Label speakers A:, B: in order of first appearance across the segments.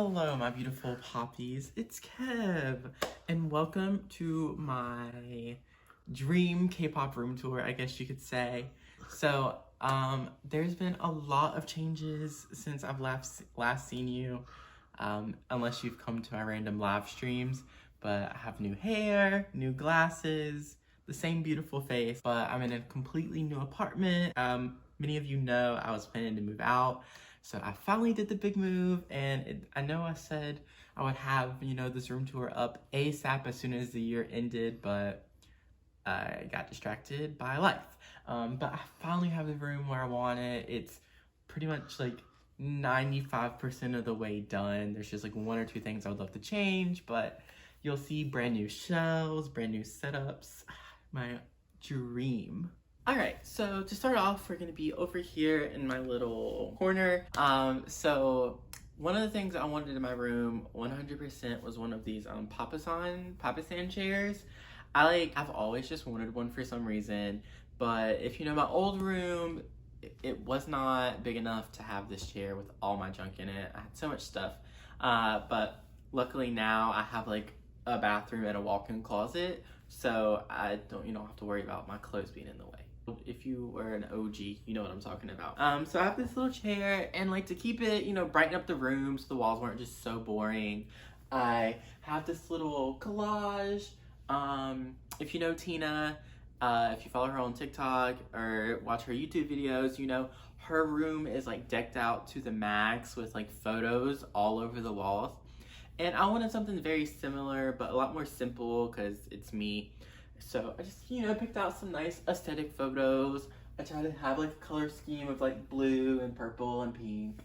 A: Hello, my beautiful poppies. It's Kev, and welcome to my dream K-pop room tour, I guess you could say. So, there's been a lot of changes since I've last seen you, unless you've come to my random live streams. But I have new hair, new glasses, the same beautiful face, but I'm in a completely new apartment. Many of you know I was planning to move out. So I finally did the big move, and I know I said I would have, this room tour up ASAP as soon as the year ended, but I got distracted by life. But I finally have the room where I want it. It's pretty much like 95% of the way done. There's just like one or two things I would love to change, but you'll see brand new shelves, brand new setups. My dream. Alright, so to start off, we're gonna be over here in my little corner. So one of the things I wanted in my room 100% was one of these Papasan chairs. I've always just wanted one for some reason, but if you know my old room, it was not big enough to have this chair with all my junk in it. I had so much stuff, but luckily now I have like a bathroom and a walk-in closet, so I don't have to worry about my clothes being in the way. If you were an OG, you know what I'm talking about. So I have this little chair, and like to keep it, brighten up the room so the walls weren't just so boring, I have this little collage. If you know Tina, if you follow her on TikTok or watch her YouTube videos, her room is like decked out to the max with like photos all over the walls. And I wanted something very similar, but a lot more simple because it's me. So I just, picked out some nice aesthetic photos. I tried to have like a color scheme of like blue and purple and pink.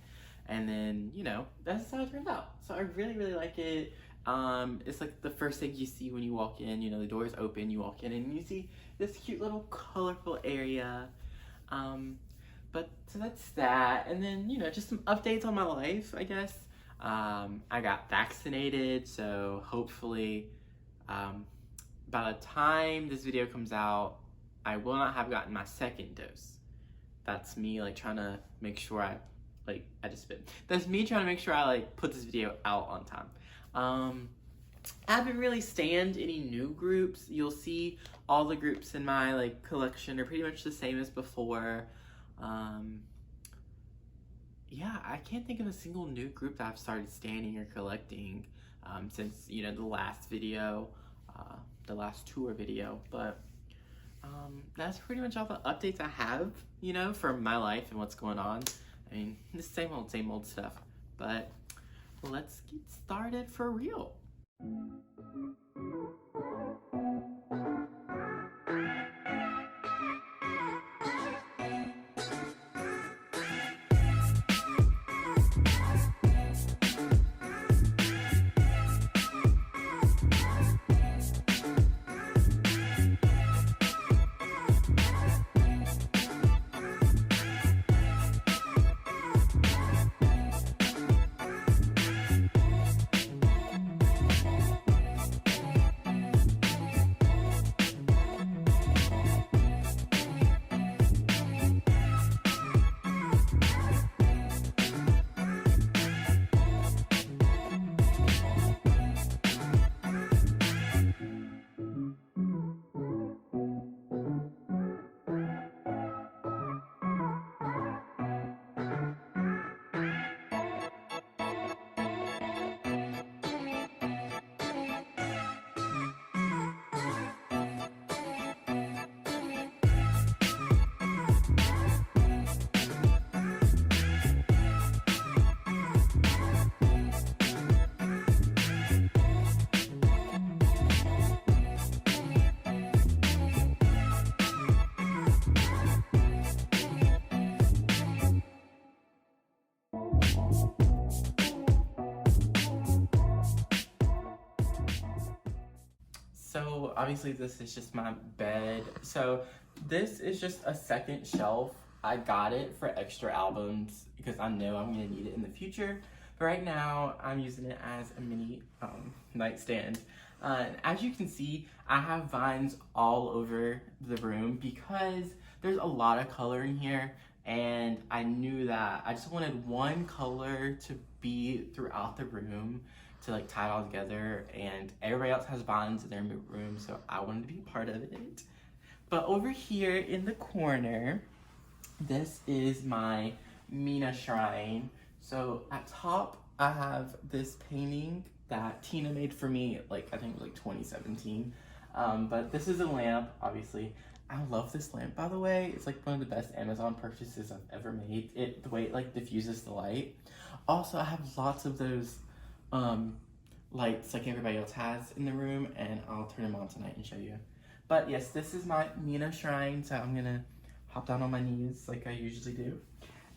A: And then, that's how it turned out. So I really, really like it. It's like the first thing you see when you walk in, the door's open, you walk in and you see this cute little colorful area. But so that's that. And then, just some updates on my life, I guess. I got vaccinated, so hopefully, by the time this video comes out, I will not have gotten my second dose. That's me trying to make sure That's me trying to make sure I put this video out on time. I haven't really stanned any new groups. You'll see all the groups in my collection are pretty much the same as before. Yeah, I can't think of a single new group that I've started standing or collecting since the last video, the last tour video. But that's pretty much all the updates I have, from my life and what's going on. I mean, the same old stuff. But let's get started for real. So obviously this is just my bed. So this is just a second shelf. I got it for extra albums because I know I'm gonna need it in the future. But right now I'm using it as a mini nightstand. As you can see, I have vines all over the room because there's a lot of color in here and I knew that I just wanted one color to be throughout the room to like tie it all together, and everybody else has vines in their room, so I wanted to be a part of it. But over here in the corner, this is my Mina shrine. So at top, I have this painting that Tina made for me, like I think it was like 2017. But this is a lamp, obviously. I love this lamp, by the way. It's like one of the best Amazon purchases I've ever made. The way it like diffuses the light. Also, I have lots of those lights like everybody else has in the room, and I'll turn them on tonight and show you. But yes, this is my Mina shrine, so I'm gonna hop down on my knees like I usually do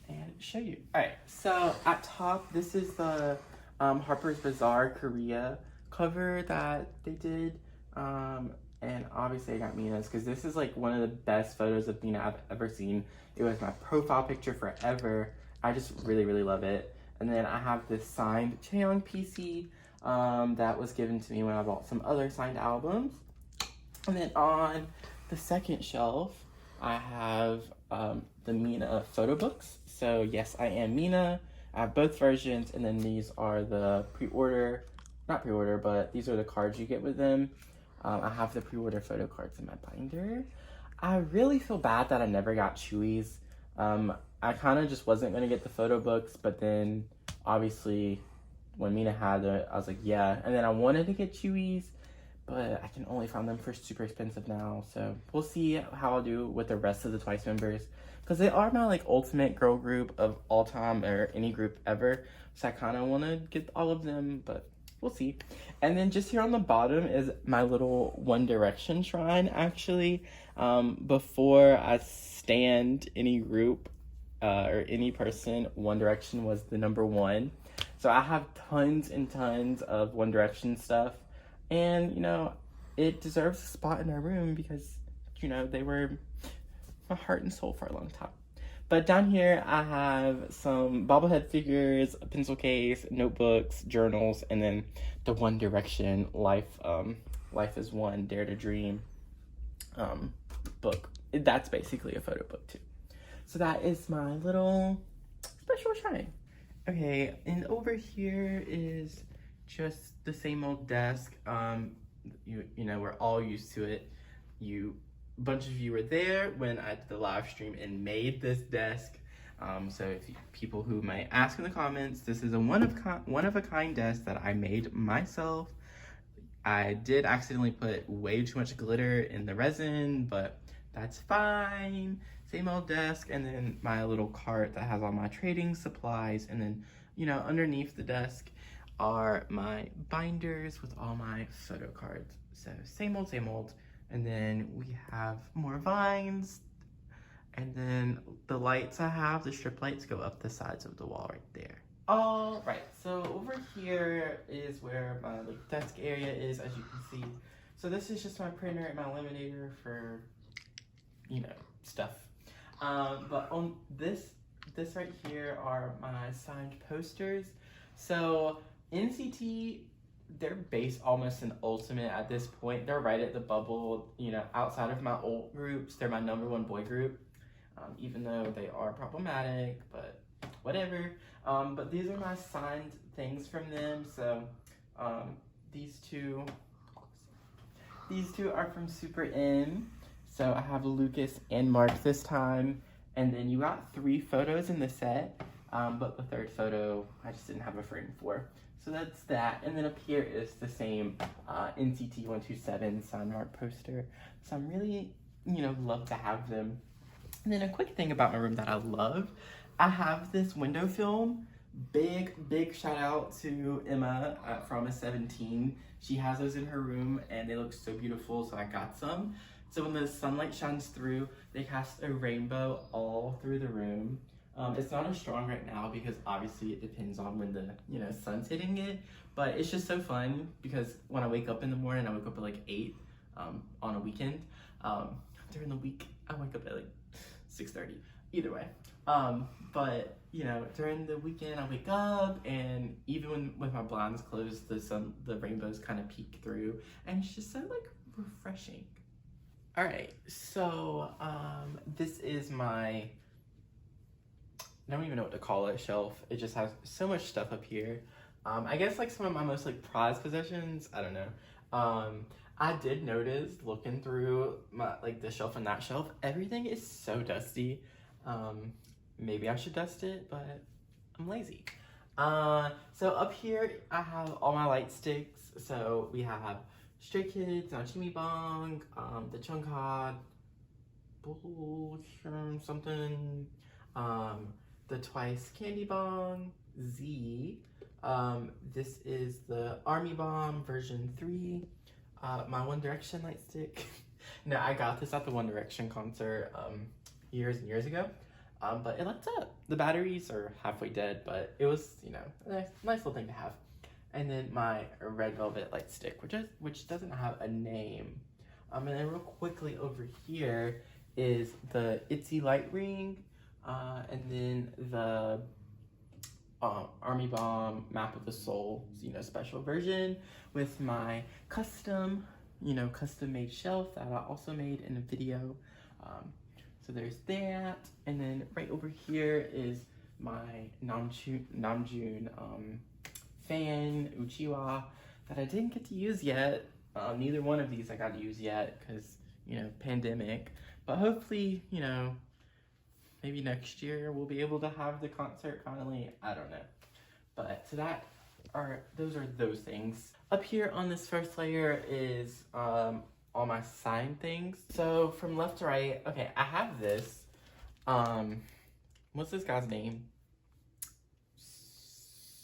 A: and show you. Alright, so at top, this is the Harper's Bazaar Korea cover that they did. And obviously I got Mina's because this is like one of the best photos of Mina I've ever seen. It was my profile picture forever. I just really, really love it. And then I have this signed Chaeyoung PC that was given to me when I bought some other signed albums. And then on the second shelf, I have the Mina photo books. So yes, I am Mina. I have both versions, and then these are the not pre-order, but these are the cards you get with them. I have the pre-order photo cards in my binder. I really feel bad that I never got Chewy's. I kind of just wasn't going to get the photo books, but then obviously when Mina had it, I was like, yeah. And then I wanted to get Chewy's, but I can only find them for super expensive now. So we'll see how I'll do with the rest of the Twice members, because they are my like ultimate girl group of all time, or any group ever. So I kind of want to get all of them, but we'll see. And then just here on the bottom is my little One Direction shrine, actually. Before I stand any group or any person, One Direction was the #1. So I have tons and tons of One Direction stuff. And, you know, it deserves a spot in our room because, you know, they were my heart and soul for a long time. But down here, I have some bobblehead figures, a pencil case, notebooks, journals, and then the One Direction Life is One, Dare to Dream book. That's basically a photo book, too. So that is my little special shrine. Okay, and over here is just the same old desk. You know, we're all used to it. A bunch of you were there when I did the live stream and made this desk. So if people who might ask in the comments, this is a one of a kind desk that I made myself. I did accidentally put way too much glitter in the resin, but that's fine. Same old desk, and then my little cart that has all my trading supplies, and then, you know, underneath the desk are my binders with all my photo cards. So same old, same old. And then we have more vines. And then the lights I have, the strip lights, go up the sides of the wall right there. All right, so over here is where my like, desk area is, as you can see. So this is just my printer and my laminator for, you know, stuff. But on this right here are my signed posters. So NCT, they're based almost an ultimate at this point. They're right at the bubble, you know, outside of my old groups. They're my #1 boy group, even though they are problematic, but whatever. But these are my signed things from them. So these two are from Super M. So I have Lucas and Mark this time. And then you got 3 photos in the set, but the 3rd photo I just didn't have a frame for. So that's that. And then up here is the same NCT 127 signed Mark poster. So I'm really, you know, love to have them. And then a quick thing about my room that I love, I have this window film. Big shout out to Emma from a 17. She has those in her room and they look so beautiful, so I got some. So when the sunlight shines through, they cast a rainbow all through the room. It's not as strong right now because obviously it depends on when the, you know, sun's hitting it, but it's just so fun because when I wake up in the morning, I wake up at like 8 on a weekend. During the week, I wake up at like 6:30, either way. But you know, during the weekend, I wake up and even with my blinds closed, the rainbows kind of peek through, and it's just so like refreshing. All right, so this is my I don't even know what to call it, shelf. It just has so much stuff up here. I guess like some of my most like prized possessions. I don't know. I did notice looking through my like this shelf and that shelf, everything is so dusty. Maybe I should dust it, but I'm lazy. So up here I have all my light sticks. So we have Stray Kids, Chimi Bong, the Chungha, something, the Twice Candy Bong, Z. This is the Army Bomb version 3. My One Direction light stick. No, I got this at the One Direction concert years and years ago. But it lights up. The batteries are halfway dead, but it was, you know, a nice little thing to have. And then my Red Velvet light stick, which doesn't have a name. And then real quickly over here is the Itzy light ring, and then the Army Bomb Map of the Soul, you know, special version with my custom made shelf that I also made in a video. So there's that, and then right over here is my Namjoon fan Uchiwa that I didn't get to use yet. Neither one of these I got to use yet because, you know, pandemic. But hopefully, you know, maybe next year we'll be able to have the concert finally. I don't know. But so those are those things. Up here on this first layer is all my signed things. So from left to right, okay, I have this. What's this guy's name?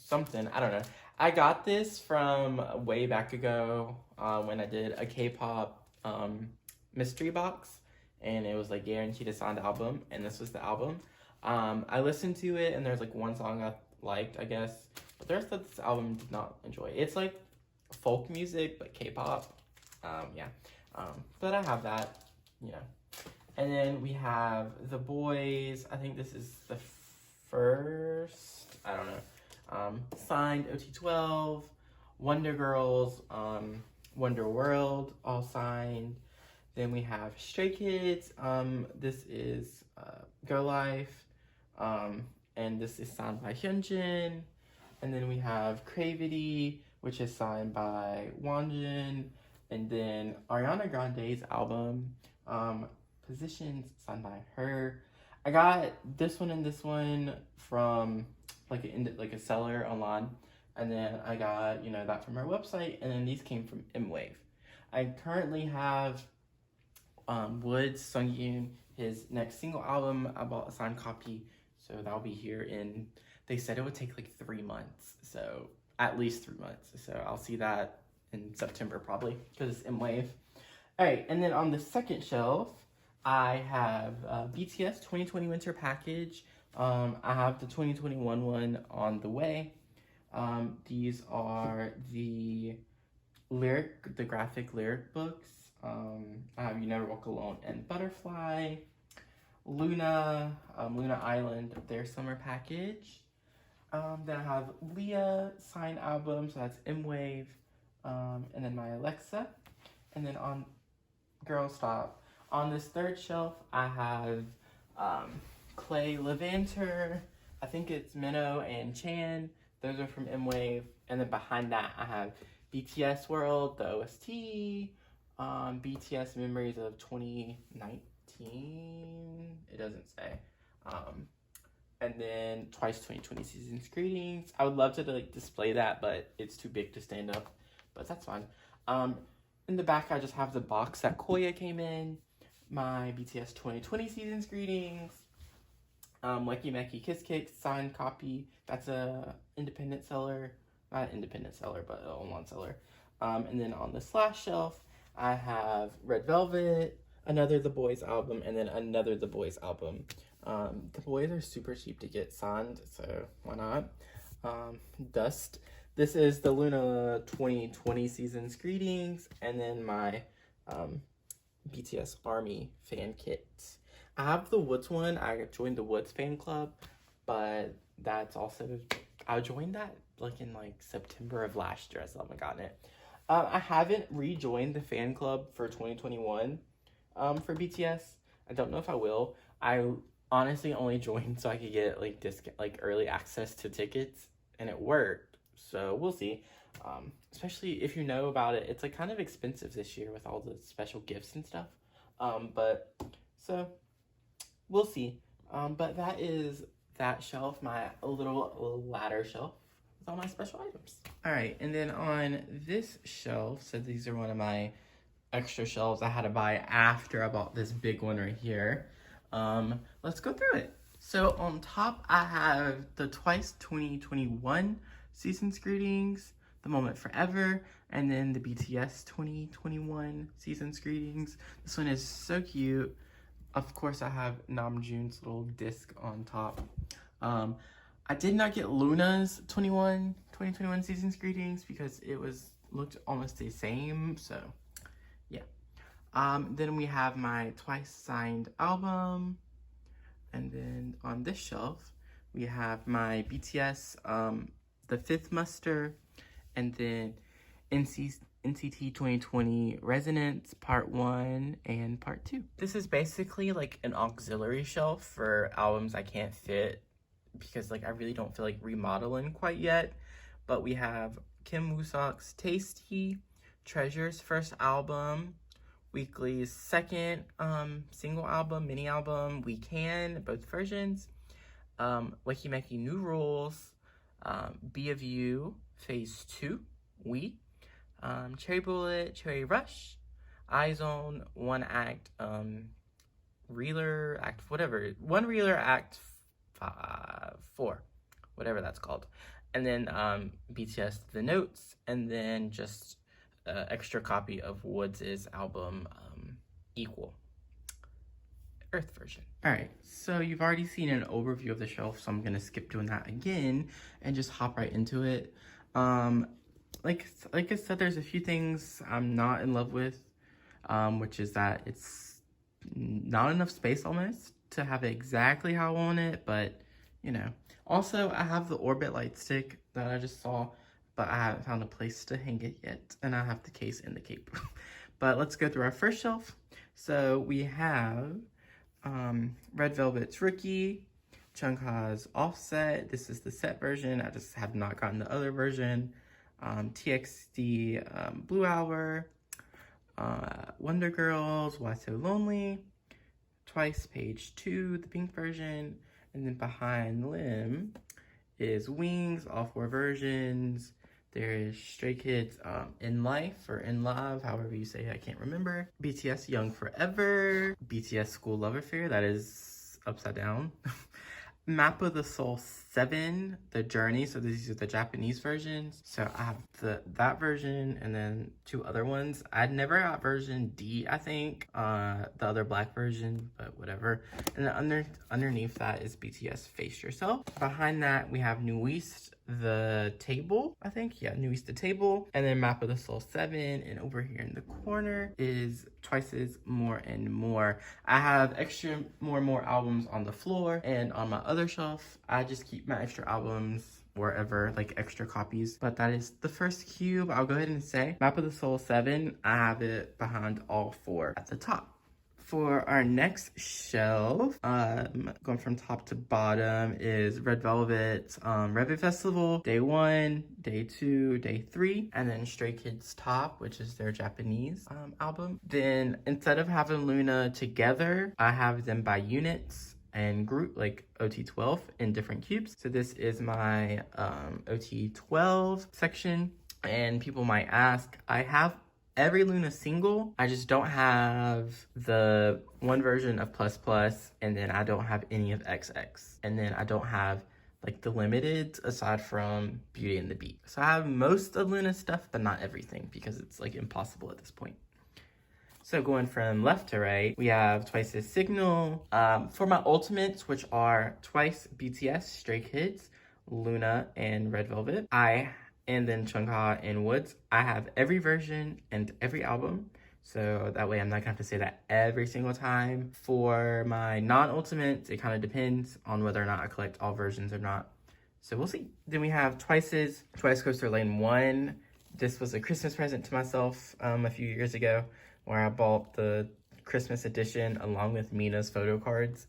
A: Something, I don't know. I got this from way back ago when I did a K-pop mystery box, and it was like guaranteed a signed album, and this was the album. I listened to it, and there's like one song I liked, I guess, but the rest of this album did not enjoy. It's like folk music, but K-pop. Yeah. But I have that, you know. And then we have the boys. I think this is the first, I don't know. Signed OT12, Wonder Girls, Wonder World, all signed. Then we have Stray Kids. This is Go Life, and this is signed by Hyunjin. And then we have Cravity, which is signed by Wonjin. And then Ariana Grande's album, Positions, signed by her. I got this one and this one from like a seller online, and then I got, you know, that from her website, and then these came from M-Wave. I currently have Woods Sungyoon, his next single album. I bought a signed copy, so that'll be here in, they said it would take like 3 months, so at least 3 months. So I'll see that in September probably, because it's M-Wave. Alright, and then on the second shelf, I have BTS 2020 Winter Package. I have the 2021 one on the way. These are the graphic lyric books. I have You Never Walk Alone and Butterfly. Luna Island, their summer package. Then I have Leah signed album, so that's M-Wave. And then my Alexa. And then on Girl Stop. On this third shelf, I have Clay Levanter. I think it's Minho and Chan. Those are from M-Wave. And then behind that, I have BTS World, the OST, BTS Memories of 2019. It doesn't say. And then Twice 2020 Season's Greetings. I would love to like display that, but it's too big to stand up. But that's fine. In the back, I just have the box that Koya came in. My BTS 2020 Season's Greetings. Lucky Meki Kiss Cake signed copy. That's a independent seller. Not independent seller, but an online seller. And then on this last shelf, I have Red Velvet, another The Boys album, and then another The Boys album. The Boys are super cheap to get signed, so why not? Dust. This is the Luna 2020 Season's Greetings, and then my BTS Army fan kit. I have the Woods one. I joined the Woods fan club, but that's also, I joined that like in like September of last year. I still haven't gotten it. I haven't rejoined the fan club for 2021 for BTS. I don't know if I will. I honestly only joined so I could get like early access to tickets, and it worked. So we'll see. Especially if you know about it, it's like kind of expensive this year with all the special gifts and stuff. But so we'll see. But that is that shelf, my little ladder shelf with all my special items. All right, and then on this shelf, so these are one of my extra shelves I had to buy after I bought this big one right here. Let's go through it. So on top, I have the Twice 2021 Season's Greetings, The Moment Forever, and then the BTS 2021 Season's Greetings. This one is so cute. Of course, I have Namjoon's little disc on top. I did not get Luna's 2021 Season's Greetings because it looked almost the same, so yeah. Then we have my Twice signed album. And then on this shelf, we have my BTS, The Fifth Muster, and then NCT 2020 Resonance Part 1 and Part 2. This is basically like an auxiliary shelf for albums I can't fit because like I really don't feel like remodeling quite yet. But we have Kim Woo-seok's Tasty, Treasure's first album, Weekly's second single album, mini album, We Can, both versions, Weki Meki New Rules, Be of You, Phase 2, We, Cherry Bullet, Cherry Rush, iZone, One Act, Reeler, Act, whatever, One Reeler, Act 4, whatever that's called, and then BTS The Notes, and then just extra copy of Woods' album, Equal, Earth version. All right, so you've already seen an overview of the shelf, so I'm gonna skip doing that again and just hop right into it. Like I said, there's a few things I'm not in love with, which is that it's not enough space almost to have it exactly how I want it, but you know. Also, I have the Orbit light stick that I just saw, but I haven't found a place to hang it yet, and I have the case and the cape. But let's go through our first shelf. So we have Red Velvet's Rookie, Chungha's Offset. This is the set version. I just have not gotten the other version. TXT Blue Hour, Wonder Girls, Why So Lonely, Twice Page 2, the pink version, and then behind Lim is Wings, all 4 versions. There is Stray Kids In Life or In Love, however you say it, I can't remember. BTS Young Forever, BTS School Love Affair, that is upside down. Map of the Soul 7, The Journey, so these are the Japanese versions. So I have that version and then 2 other ones. I'd never got version D, I think, the other black version, but whatever. And then underneath that is BTS Face Yourself. Behind that, we have New East, The Table, I think. Yeah, New East, The Table. And then Map of the Soul 7. And over here in the corner is Twice's More and More. I have extra More and More albums on the floor, and on my other shelf, I just keep my extra albums wherever, like extra copies. But that is the first cube. I'll go ahead and say Map of the Soul 7, I have it behind all 4 at the top. For our next shelf, going from top to bottom, is Red Velvet's Red Festival, Day 1, Day 2, Day 3, and then Stray Kids Top, which is their Japanese album. Then instead of having Luna together, I have them by units and group, like OT12 in different cubes. So this is my OT12 section, and people might ask, I have every Luna single, I just don't have the one version of Plus Plus, and then I don't have any of XX, and then I don't have like the limited aside from Beauty and the Beat. So I have most of Luna's stuff, but not everything because it's like impossible at this point. So going from left to right, we have Twice's Signal. For my ultimates, which are Twice, BTS, Stray Kids, Luna, and Red Velvet, and then Chungha and Woods, I have every version and every album. So that way I'm not gonna have to say that every single time. For my non-ultimates, it kind of depends on whether or not I collect all versions or not. So we'll see. Then we have Twice's Twice Coaster Lane 1. This was a Christmas present to myself a few years ago, where I bought the Christmas edition along with Mina's photo cards.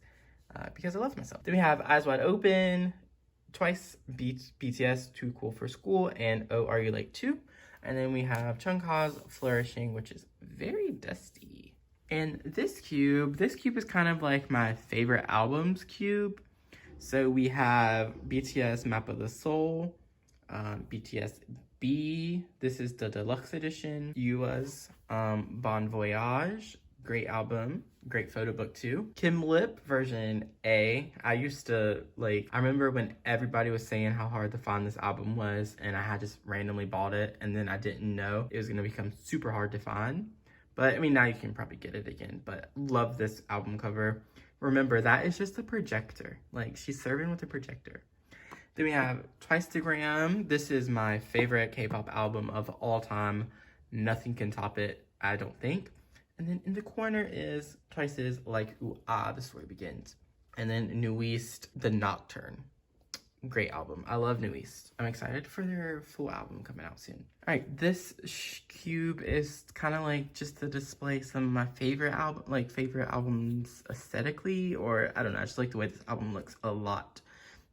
A: because I love myself. Then we have Eyes Wide Open, Twice, BTS, Too Cool for School, and Oh Are You Late Too? And then we have Chungha's Flourishing, which is very dusty. And this cube is kind of like my favorite albums cube. So we have BTS Map of the Soul, BTS B, this is the deluxe edition, Yua's Bon Voyage, great album, great photo book too. Kim Lip version A, I remember when everybody was saying how hard to find this album was, and I had just randomly bought it, and then I didn't know it was gonna become super hard to find. But I mean, now you can probably get it again, but love this album cover. Remember, that is just a projector. Like, she's serving with a projector. Then we have Twice-tagram. This is my favorite K-pop album of all time. Nothing can top it, I don't think. And then in the corner is Twice's Like Ooh Ah, The Story Begins. And then New East, The Nocturne. Great album. I love New East. I'm excited for their full album coming out soon. All right, this cube is kind of like just to display some of my favorite albums aesthetically, or I don't know, I just like the way this album looks a lot.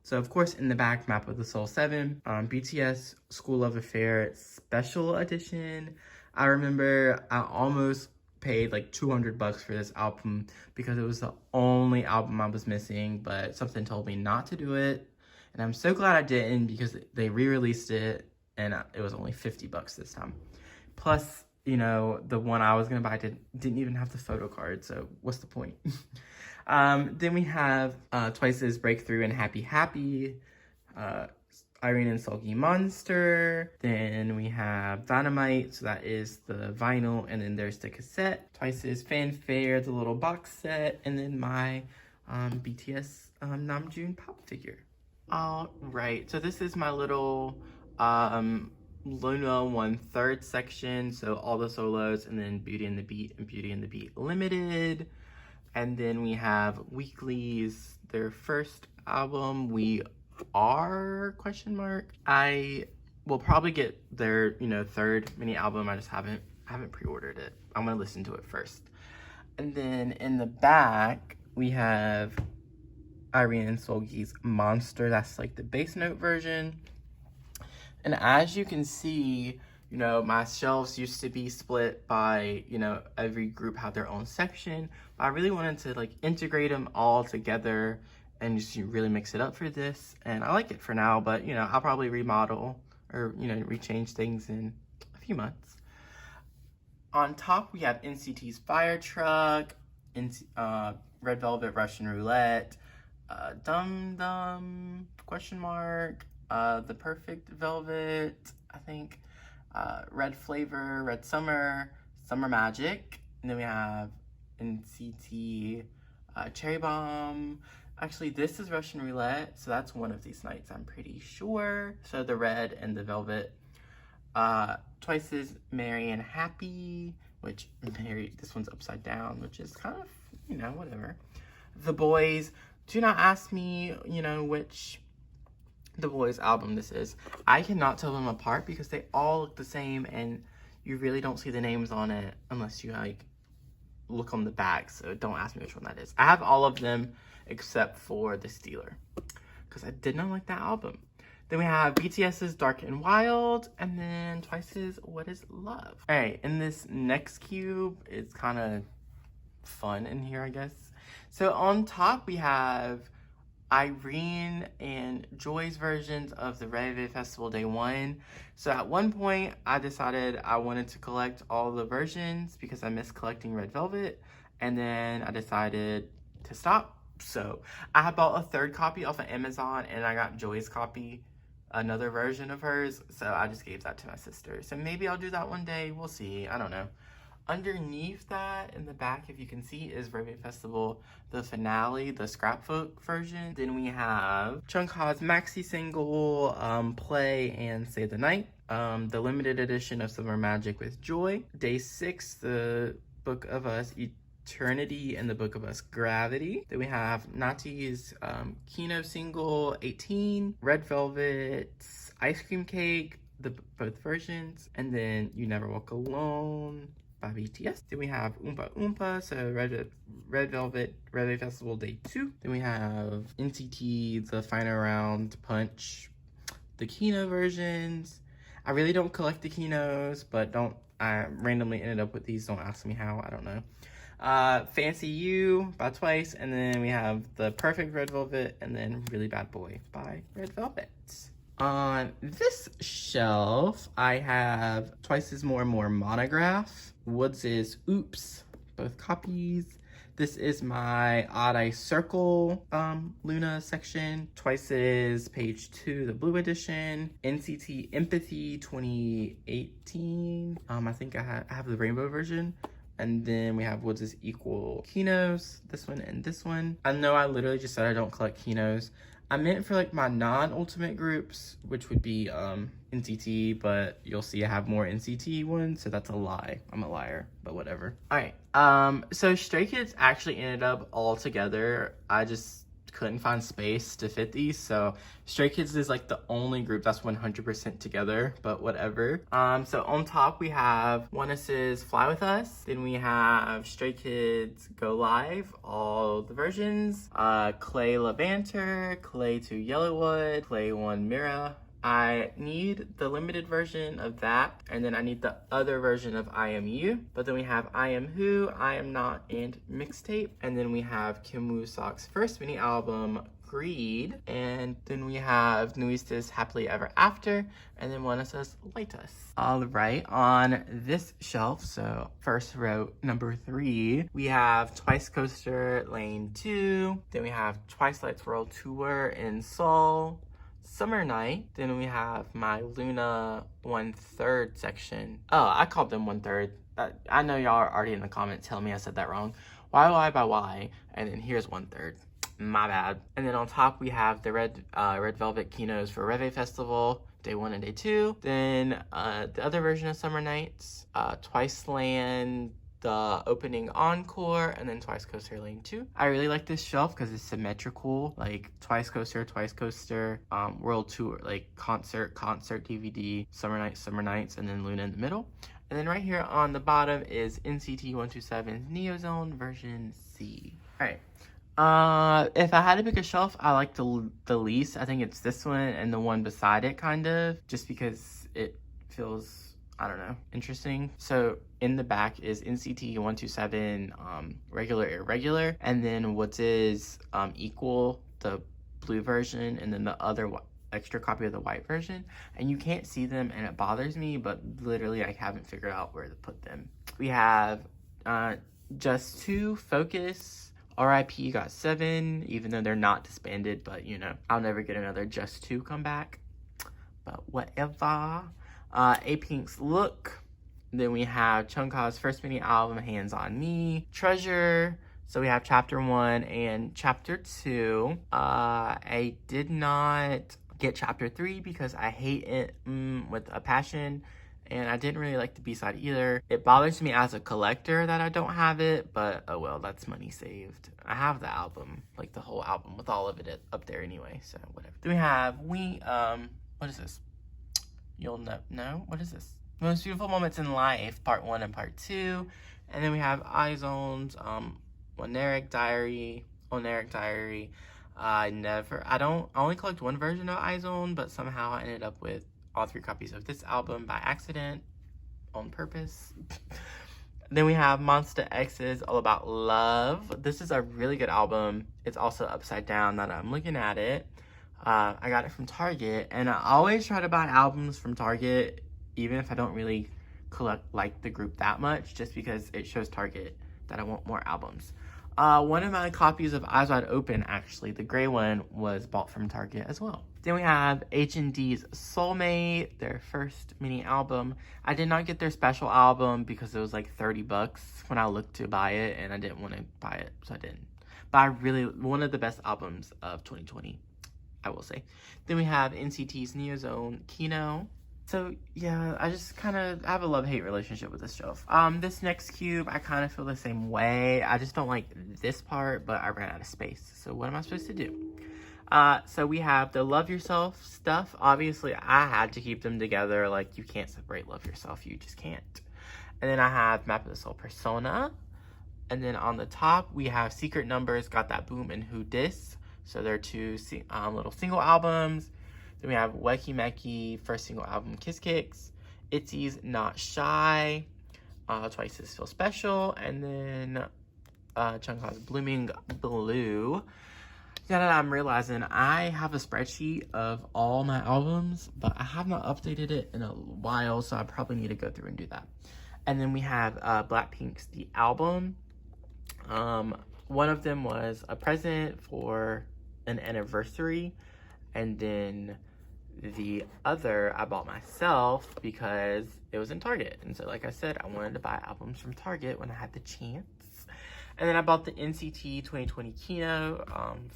A: So of course in the back, Map of the Soul 7, BTS School Love Affair Special Edition. I remember I almost paid like $200 for this album because it was the only album I was missing, but something told me not to do it. And I'm so glad I didn't because they re-released it and it was only $50 this time. Plus, you know, the one I was gonna buy didn't even have the photo card, so what's the point? Then we have Twice's Breakthrough and Happy Happy, Irene and Sulky Monster. Then we have Dynamite, so that is the vinyl, and then there's the cassette. Twice's Fanfare, the little box set, and then my BTS Namjoon pop figure. All right, so this is my little Luna 1/3 section, so all the solos, and then Beauty and the Beat and Beauty and the Beat Limited. And then we have Weekly's, their first album, We Are, question mark. I will probably get their, third mini album. I just haven't pre-ordered it. I'm gonna listen to it first. And then in the back, we have Irene and Seulgi's Monster. That's like the bass note version. And as you can see, my shelves used to be split by, every group had their own section. But I really wanted to integrate them all together and just really mix it up for this. And I like it for now, but I'll probably remodel or, rechange things in a few months. On top, we have NCT's Fire Truck, Red Velvet Russian Roulette, Dum Dum, question mark, The Perfect Velvet, I think, Red Flavor, Red Summer, Summer Magic, and then we have NCT, Cherry Bomb. Actually, this is Russian Roulette, so that's one of these nights, I'm pretty sure. So the red and the velvet. Twice's Merry and Happy, which this one's upside down, which is kind of, whatever. The Boys. Do not ask me, which The Boys album this is. I cannot tell them apart because they all look the same and you really don't see the names on it unless you look on the back. So don't ask me which one that is. I have all of them except for The Stealer because I did not like that album. Then we have BTS's Dark and Wild, and then Twice's What Is Love. All right, in this next cube, it's kind of fun in here, I guess. So on top, we have Irene and Joy's versions of the Red Velvet Festival Day 1. So at one point, I decided I wanted to collect all the versions because I miss collecting Red Velvet. And then I decided to stop. So I had bought a third copy off of Amazon and I got Joy's copy, another version of hers. So I just gave that to my sister. So maybe I'll do that one day. We'll see. I don't know. Underneath that, in the back, if you can see, is Red Velvet Festival, the finale, the scrapbook version. Then we have Chungha's maxi single, Play and Save the Night. The limited edition of Summer Magic with Joy. Day 6, the Book of Us Eternity and the Book of Us Gravity. Then we have Nati's Kino single, 18. Red Velvet's Ice Cream Cake, both versions. And then You Never Walk Alone by BTS. Then we have Oompa Oompa, so Red Velvet Reggae Festival Day 2. Then we have NCT, the final round Punch, the Kino versions. I really don't collect the Kinos, but I randomly ended up with these. Don't ask me how, I don't know. Fancy You by Twice, and then we have the Perfect Red Velvet, and then Really Bad Boy by Red Velvet. On this shelf, I have Twice's More and More Monograph, Woods' Oops, both copies. This is my Odd Eye Circle Luna section. Twice's Page 2, the blue edition. NCT Empathy 2018. I think I have the rainbow version. And then we have Woods' Equal Kinos, this one and this one. I know I literally just said I don't collect Kinos. I meant for like my non-ultimate groups, which would be NCT, but you'll see I have more NCT ones, so that's a lie. I'm a liar, but whatever. All right, so Stray Kids actually ended up all together. I just couldn't find space to fit these, so Stray Kids is like the only group that's 100% together, but whatever. So on top we have ONEUS's Fly With Us, then we have Stray Kids Go Live, all the versions, Clay Levanter, Clay 2 Yellowwood, Clay 1 Mira. I need the limited version of that, and then I need the other version of I Am You. But then we have I Am Who, I Am Not, and Mixtape. And then we have Kim Woo Seok's first mini album, Greed. And then we have Nuista's Happily Ever After, and then ONEUS's Light Us. All right, on this shelf, so first row, number 3, we have Twice Coaster Lane 2. Then we have Twice Lights World Tour in Seoul. Summer Night. Then we have my Luna 1/3 section. Oh, I called them 1/3. I know y'all are already in the comments telling me I said that wrong. YY by Y, and then here's 1/3. My bad. And then on top we have the Red Velvet Kinos for Reggae Festival, Day 1 and Day 2. Then the other version of Summer Nights, Twice Land, the opening encore, and then Twice Coaster Lane 2. I really like this shelf because it's symmetrical, like Twice Coaster, World Tour, like concert DVD, Summer Nights, and then Luna in the middle. And then right here on the bottom is NCT 127's Neozone version C. Alright. If I had to pick a shelf, I like the least. I think it's this one and the one beside it, kind of, just because it feels, I don't know, interesting. So in the back is NCT 127 regular irregular, and then Woods' Equal, the blue version, and then the other extra copy of the white version. And you can't see them and it bothers me, but literally I haven't figured out where to put them. We have Just 2, Focus, RIP GOT7, even though they're not disbanded, but you know, I'll never get another Just 2 comeback, but whatever. A-Pink's Look. Then we have Chungha's first mini album, Hands on Me. Treasure. So we have chapter 1 and chapter 2. I did not get chapter 3 because I hate it with a passion. And I didn't really like the B-side either. It bothers me as a collector that I don't have it, but oh well, that's money saved. I have the album, like the whole album with all of it up there anyway, so whatever. Then we have what is this? You'll know, what is this? Most Beautiful Moments in Life, part 1 and part 2. And then we have iZone's Oneric Diary. I only collect one version of iZone, but somehow I ended up with all 3 copies of this album by accident, on purpose. Then we have Monsta X's All About Love. This is a really good album. It's also upside down that I'm looking at it. I got it from Target, and I always try to buy albums from Target, even if I don't really like the group that much, just because it shows Target that I want more albums. One of my copies of Eyes Wide Open, actually, the gray one, was bought from Target as well. Then we have H&D's Soulmate, their first mini album. I did not get their special album because it was like $30 when I looked to buy it, and I didn't want to buy it, so I didn't. But one of the best albums of 2020, I will say. Then we have NCT's Neozone Kino. So yeah, I just kind of have a love-hate relationship with this shelf. This next cube, I kind of feel the same way. I just don't like this part, but I ran out of space. So what am I supposed to do? So we have the Love Yourself stuff. Obviously, I had to keep them together. Like, you can't separate Love Yourself. You just can't. And then I have Map of the Soul Persona. And then on the top, we have Secret Numbers, Got That Boom, and Who Dis. So they're two little single albums. Then we have Weki Meki, first single album, Kiss Kicks. Itzy's Not Shy. Twice's Feel Special. And then Chungha's Blooming Blue. Now that I'm realizing, I have a spreadsheet of all my albums, but I have not updated it in a while, so I probably need to go through and do that. And then we have Blackpink's The Album. One of them was a present for an anniversary, and then the other I bought myself because it was in Target. And so, like I said, I wanted to buy albums from Target when I had the chance. And then I bought the NCT 2020 Keynote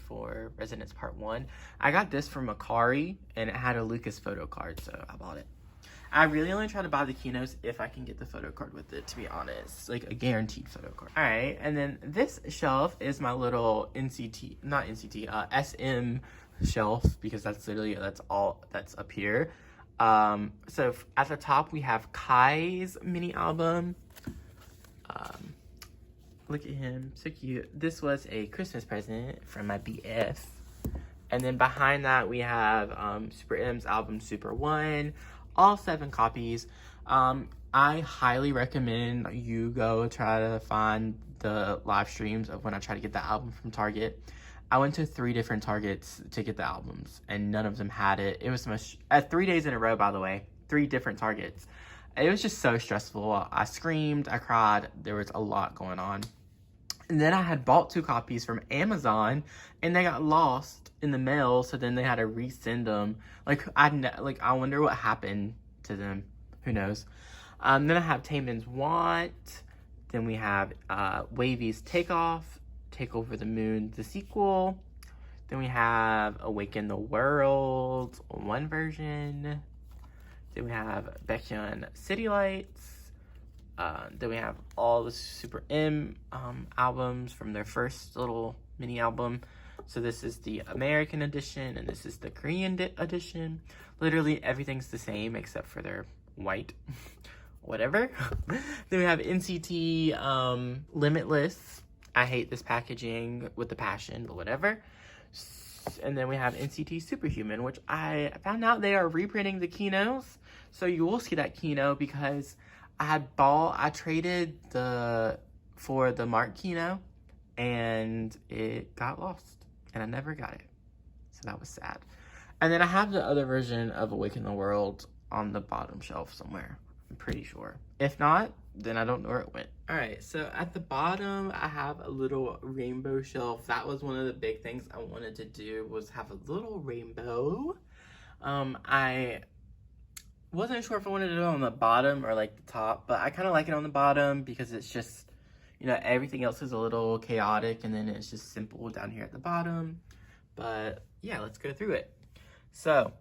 A: for Resonance Part 1. I got this from Macari, and it had a Lucas photo card, so I bought it. I really only try to buy the keynotes if I can get the photo card with it, to be honest. Like a guaranteed photo card. Alright, and then this shelf is my little SM shelf, because that's all that's up here. So at the top we have Kai's mini album. Look at him, so cute. This was a Christmas present from my BF. And then behind that we have Super M's album Super 1. All 7 copies. I highly recommend you go try to find the live streams of when I try to get the album from Target. I went to 3 different Targets to get the albums, and none of them had it. It was 3 days in a row, by the way. 3 different Targets. It was just so stressful. I screamed, I cried. There was a lot going on. And then I had bought 2 copies from Amazon, and they got lost in the mail, so then they had to resend them. I wonder what happened to them. Who knows? Then I have Taemin's Want. Then we have Wavy's Takeoff, Take Over the Moon, the sequel. Then we have Awaken the World, one version. Then we have Baekhyun City Lights. Then we have all the Super M albums from their first little mini album. So this is the American edition, and this is the Korean edition. Literally everything's the same except for their white. Whatever. Then we have NCT Limitless. I hate this packaging with the passion, but whatever. And then we have NCT Superhuman, which I found out they are reprinting the Keynotes. So you will see that Keynote because I traded for the Mark Keynote, and it got lost, and I never got it. So that was sad. And then I have the other version of Awaken the World on the bottom shelf somewhere. I'm pretty sure. If not, then I don't know where it went. Alright, so at the bottom, I have a little rainbow shelf. That was one of the big things I wanted to do, was have a little rainbow. I wasn't sure if I wanted to do it on the bottom or like the top, but I kind of like it on the bottom because it's just, you know, everything else is a little chaotic, and then it's just simple down here at the bottom. But yeah, let's go through it. So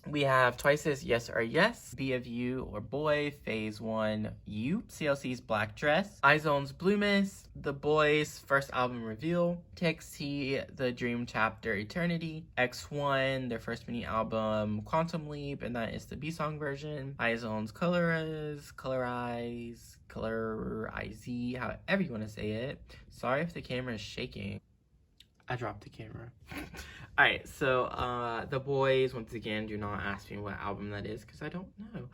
A: we have Twice's Yes or Yes, B of You or Boy, Phase 1 You, CLC's Black Dress, IZONE's Blue Mist, The Boys' first album reveal, TXT, The Dream Chapter Eternity, X1, their first mini album Quantum Leap, and that is the B-song version, IZONE's Colorize, however you want to say it. Sorry if the camera is shaking. I dropped the camera. Alright, so The Boys, once again, do not ask me what album that is because I don't know.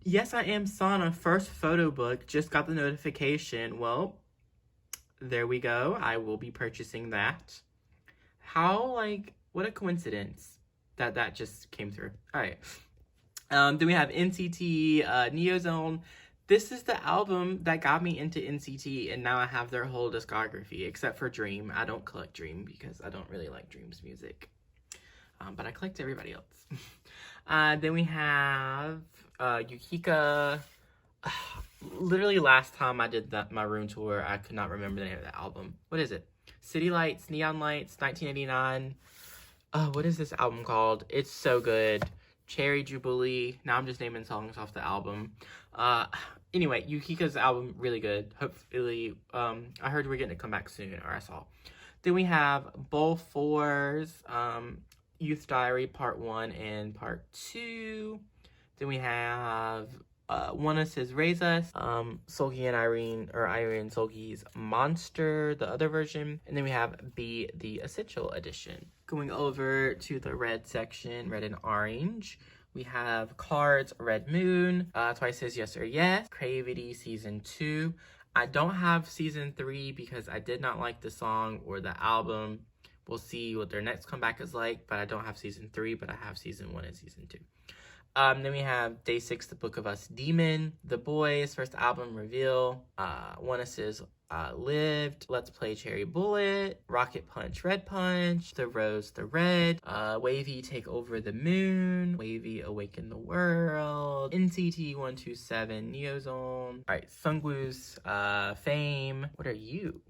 A: Yes, I Am Sana, first photo book, just got the notification. Well, there we go. I will be purchasing that. What a coincidence that just came through. Alright. Then we have NCT Neozone. This is the album that got me into NCT, and now I have their whole discography, except for Dream. I don't collect Dream because I don't really like Dream's music. But I collect everybody else. Then we have Yukika. Literally last time I did my room tour, I could not remember the name of the album. What is it? City Lights, Neon Lights, 1989. What is this album called? It's so good. Cherry Jubilee. Now I'm just naming songs off the album. Anyway, Yukika's album, really good. Hopefully, I heard we're getting to come back soon, or I saw. Then we have Bull 4's Youth Diary Part 1 and Part 2. Then we have One is his Raise Us, Seulgi and Irene, or Irene and Seulgi's Monster, the other version. And then we have B, the Essential Edition. Going over to the red section, red and orange, we have Cards, Red Moon, Twice His Yes or Yes, Cravity Season 2. I don't have Season 3 because I did not like the song or the album. We'll see what their next comeback is like, but I don't have Season 3, but I have Season 1 and Season 2. Then we have Day 6, The Book of Us Demon, The Boys, first album reveal, One Is Lived, Let's Play Cherry Bullet, Rocket Punch, Red Punch, The Rose, The Red, Wavy Take Over the Moon, Wavy Awaken the World, NCT 127, Neozone. Alright, Sungwoo's Fame. What are you?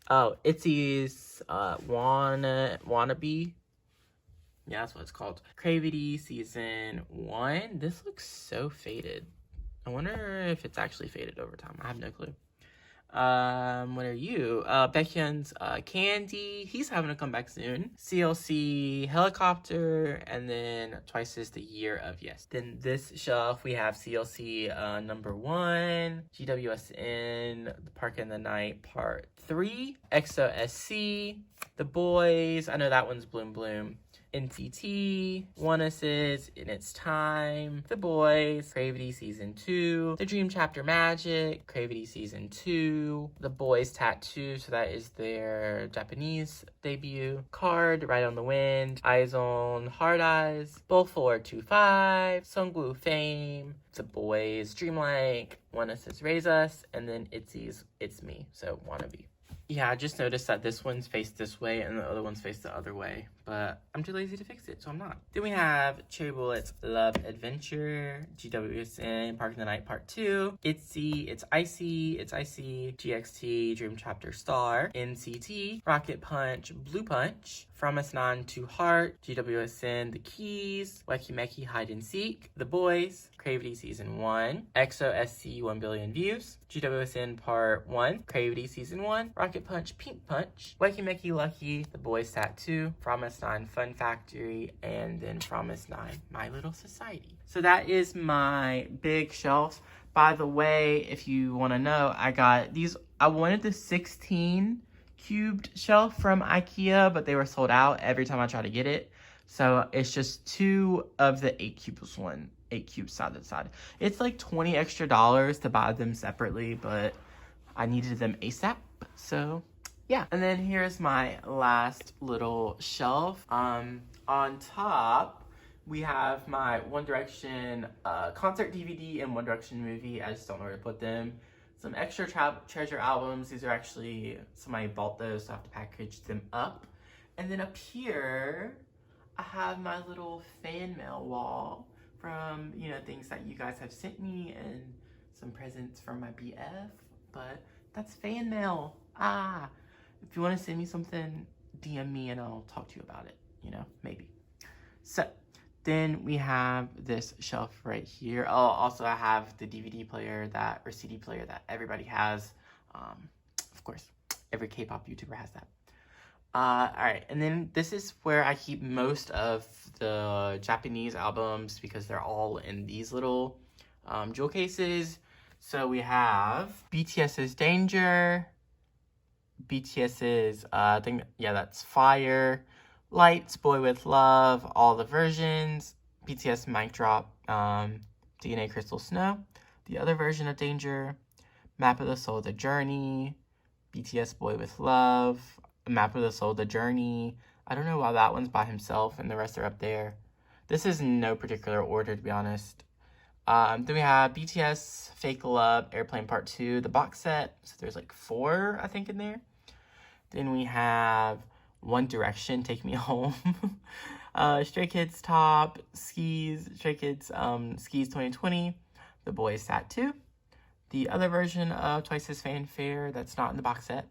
A: Oh, ITZY's Wannabe. Yeah, that's what it's called. Cravity Season 1. This looks so faded. I wonder if it's actually faded over time. I have no clue. What are you? Baekhyun's Candy. He's having to come back soon. CLC Helicopter. And then Twice is The Year of Yes. Then this shelf, we have CLC number 1. GWSN, The Park in the Night Part 3. EXO SC. The Boys. I know that one's Bloom Bloom. NCT, One Is In Its Time, The Boys, Cravity Season 2, The Dream Chapter Magic, Cravity Season 2, The Boys Tattoo, so that is their Japanese debut, Card, Ride on the Wind, Eyes on Hard Eyes, Bull 425, Sungwoo Fame, The Boys, Dreamlike, One Is Raise Us, and then ITZY's It's Me, so Wannabe. Yeah, I just noticed that this one's faced this way and the other one's faced the other way, but I'm too lazy to fix it, so I'm not. Then we have Cherry Bullet's Love Adventure, GWSN, Park in the Night Part 2, ITZY, It's Icy, GXT, Dream Chapter Star, NCT, Rocket Punch, Blue Punch, From Us Nine to Heart, GWSN, The Keys, Weki Meki Hide and Seek, The Boys, Cravity Season 1, EXO SC 1 Billion Views, GWSN Part 1, Cravity Season 1, Rocket Punch, Pink Punch, Weki Meki Lucky, The Boys Tattoo, Promise 9 Fun Factory, and then Promise 9 My Little Society. So that is my big shelf. By the way, if you want to know, I got these. I wanted the 16 cubed shelf from IKEA, but they were sold out every time I try to get it. So it's just 2 of the 8 cubes one. 8 cubes side to side. It's like $20 extra to buy them separately, but I needed them ASAP, so yeah. And then here's my last little shelf. On top, we have my One Direction concert DVD and One Direction movie. I just don't know where to put them. Some extra treasure albums. These are actually, somebody bought those, so I have to package them up. And then up here, I have my little fan mail wall from, you know, things that you guys have sent me and some presents from my BF, but that's fan mail. If you want to send me something, DM me and I'll talk to you about it, you know, maybe. So then we have this shelf right here. Oh, also I have the DVD player or CD player that everybody has. Of course, every K-pop YouTuber has that. Alright, and then this is where I keep most of the Japanese albums because they're all in these little jewel cases. So we have BTS's Danger, BTS's, I think, yeah, that's Fire, Lights, Boy With Love, all the versions, BTS Mic Drop, DNA Crystal Snow, the other version of Danger, Map of the Soul, The Journey, BTS Boy With Love, Map of the Soul, The Journey. I don't know why that one's by himself and the rest are up there. This is in no particular order, to be honest. Then we have BTS Fake Love, Airplane Part 2, the box set. So there's like 4, I think, in there. Then we have One Direction, Take Me Home. Stray Kids Top, Skis, Stray Kids Skis 2020, The Boys Tattoo. The other version of Twice's Fanfare that's not in the box set.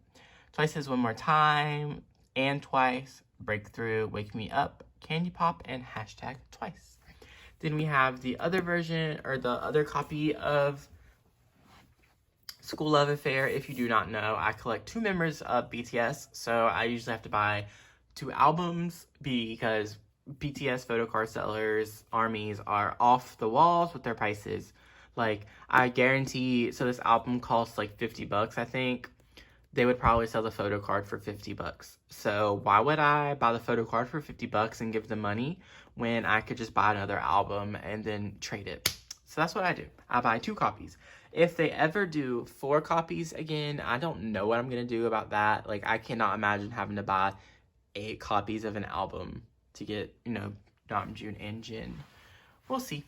A: Twice's One More Time, and Twice, Breakthrough, Wake Me Up, Candy Pop, and hashtag Twice. Then we have the other version, or the other copy of School Love Affair. If you do not know, I collect 2 members of BTS, so I usually have to buy 2 albums because BTS photo card sellers, armies, are off the walls with their prices. Like, I guarantee, so this album costs like $50, I think. They would probably sell the photo card for $50. So why would I buy the photo card for $50 and give them money when I could just buy another album and then trade it? So that's what I do. I buy 2 copies. If they ever do 4 copies again, I don't know what I'm going to do about that. Like, I cannot imagine having to buy 8 copies of an album to get, you know, Namjoon and Jin. We'll see.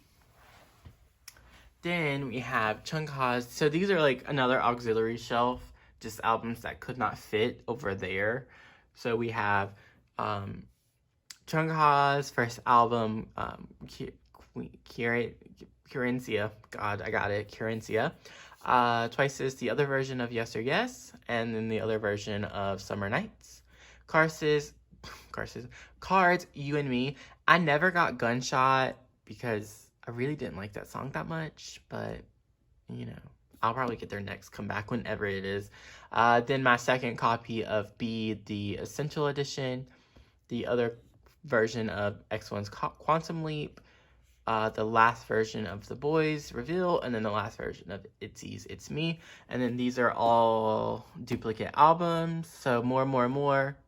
A: Then we have Chungha's. So these are like another auxiliary shelf, just albums that could not fit over there. So we have Chungha's first album, Curencia. God, I got it. Curencia. Twice is the other version of Yes or Yes, and then the other version of Summer Nights. Cards, You and Me. I never got Gunshot because I really didn't like that song that much, but, you know, I'll probably get their next comeback whenever it is. Then my second copy of B, the Essential Edition, the other version of X1's Quantum Leap, the last version of The Boys Reveal, and then the last version of ITZY's It's Me. And then these are all duplicate albums, so more and more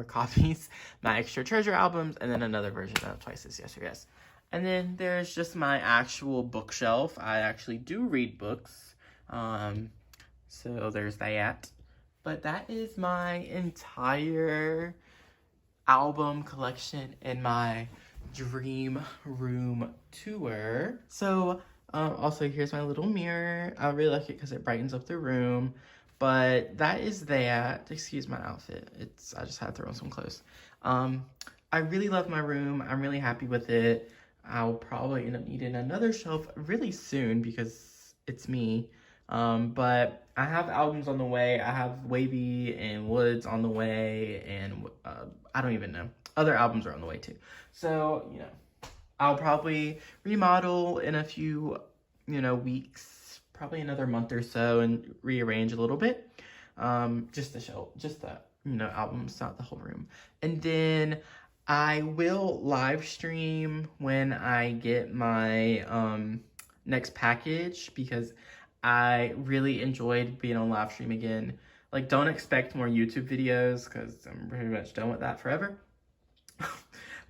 A: copies. My Extra Treasure albums, and then another version of Twice is Yes or Yes. And then there's just my actual bookshelf. I actually do read books, so there's that. But that is my entire album collection in my dream room tour. So also here's my little mirror. I really like it because it brightens up the room. But that is that. Excuse my outfit. I just had to throw on some clothes. I really love my room. I'm really happy with it. I'll probably end up needing another shelf really soon because it's me. But I have albums on the way. I have Wavy and Woods on the way, and I don't even know. Other albums are on the way too. So, you know, I'll probably remodel in a few, you know, weeks, probably another month or so, and rearrange a little bit. Just the shelf, just the, you know, albums, not the whole room. And then I will live stream when I get my next package, because I really enjoyed being on live stream again. Like, don't expect more YouTube videos because I'm pretty much done with that forever.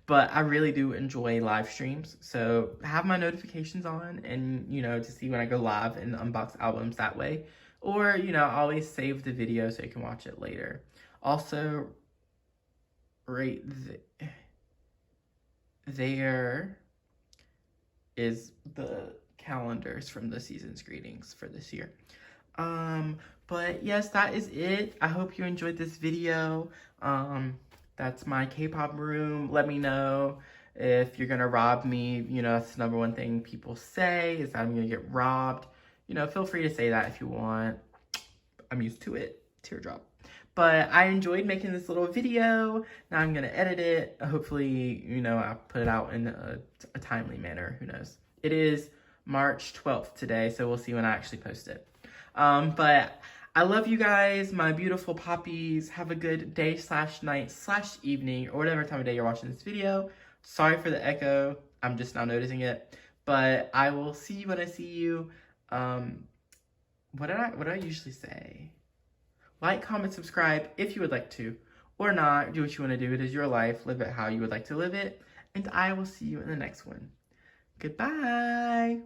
A: But I really do enjoy live streams. So have my notifications on, and, you know, to see when I go live and unbox albums that way. Or, you know, always save the video so you can watch it later. Also, right there is the calendars from the season's greetings for this year. But yes, that is it. I hope you enjoyed this video. That's my K-pop room. Let me know if you're gonna rob me. You know, that's the #1 thing people say, is that I'm gonna get robbed. You know, feel free to say that if you want. I'm used to it. Teardrop. But I enjoyed making this little video. Now I'm gonna edit it. Hopefully, you know, I'll put it out in a timely manner. Who knows? It is March 12th today, so we'll see when I actually post it. But I love you guys, my beautiful poppies. Have a good day / night / evening, or whatever time of day you're watching this video. Sorry for the echo. I'm just now noticing it. But I will see you when I see you. What do I usually say? Like, comment, subscribe if you would like to. Or not. Do what you want to do. It is your life. Live it how you would like to live it. And I will see you in the next one. Goodbye.